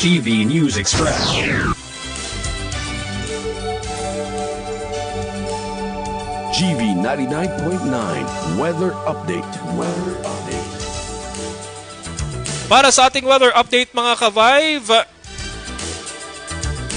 GV News Express. GV 99.9 Weather Update. Para sa ating weather update mga ka-Vibe,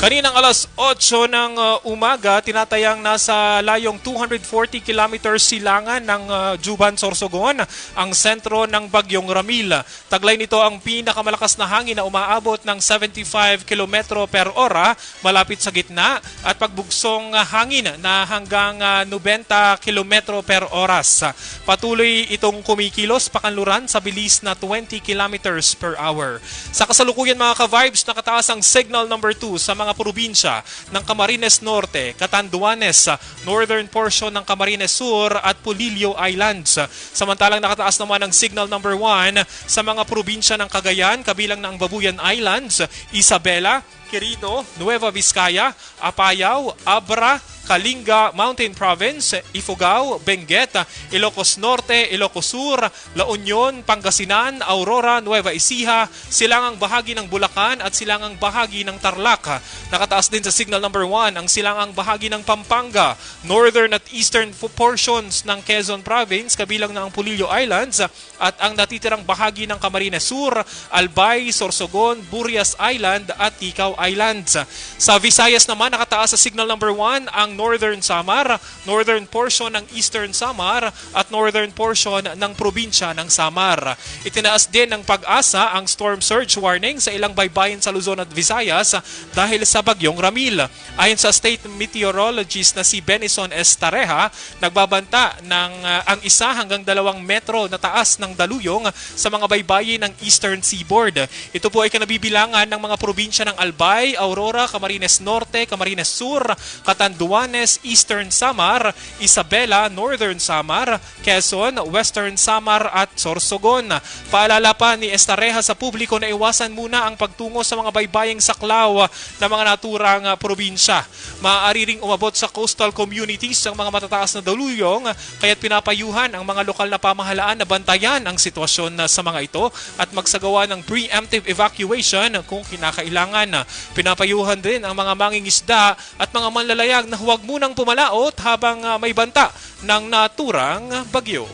kaninang alas 8 ng umaga, tinatayang nasa layong 240 kilometers silangan ng Juban, Sorsogon, ang sentro ng Bagyong Ramil. Taglay nito ang pinakamalakas na hangin na umaabot ng 75 km per ora malapit sa gitna at pagbugsong hangin na hanggang 90 km per oras. Patuloy itong kumikilos pakanluran sa bilis na 20 km per hour. Sa kasalukuyan mga ka-Vibes, nakataas ang signal number 2 sa mga probinsya ng Camarines Norte, Catanduanes, northern portion ng Camarines Sur at Polillo Islands. Samantalang nakataas naman ang signal number 1 sa mga probinsya ng Cagayan, kabilang na ang Babuyan Islands, Isabela, Quirino, Nueva Vizcaya, Apayao, Abra, Kalinga, Mountain Province, Ifugao, Benguet, Ilocos Norte, Ilocos Sur, La Union, Pangasinan, Aurora, Nueva Ecija, silangang bahagi ng Bulacan at silangang bahagi ng Tarlac. Nakataas din sa signal number 1 ang silangang bahagi ng Pampanga, northern at eastern portions ng Quezon Province, kabilang na ang Polillo Islands at ang natitirang bahagi ng Camarines Sur, Albay, Sorsogon, Burias Island at Ticao Islands. Sa Visayas naman, nakataas sa signal number 1 ang northern Samar, northern portion ng eastern Samar at northern portion ng probinsya ng Samar. Itinaas din ng Pag-asa ang storm surge warning sa ilang baybayin sa Luzon at Visayas dahil sa Bagyong Ramil. Ayon sa state meteorologist na si Benison Estareja, nagbabanta ng ang 1 hanggang 2 metro na taas ng daluyong sa mga baybayin ng eastern seaboard. Ito po ay kinabibilangan ng mga probinsya ng Albay, Aurora, Camarines Norte, Camarines Sur, Catanduanes, Eastern Samar, Isabela, Northern Samar, Quezon, Western Samar at Sorsogon. Paalala pa ni Estareja sa publiko na iwasan muna ang pagtungo sa mga baybaying saklaw ng mga naturang probinsya. Maaari ring umabot sa coastal communities ang mga matataas na daluyong, kaya't pinapayuhan ang mga lokal na pamahalaan na bantayan ang sitwasyon sa mga ito at magsagawa ng preemptive evacuation kung kinakailangan. Pinapayuhan din ang mga mangingisda at mga manlalayag na huwag munang pumalaot habang may banta ng naturang bagyo.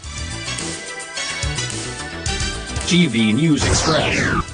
GV News Express.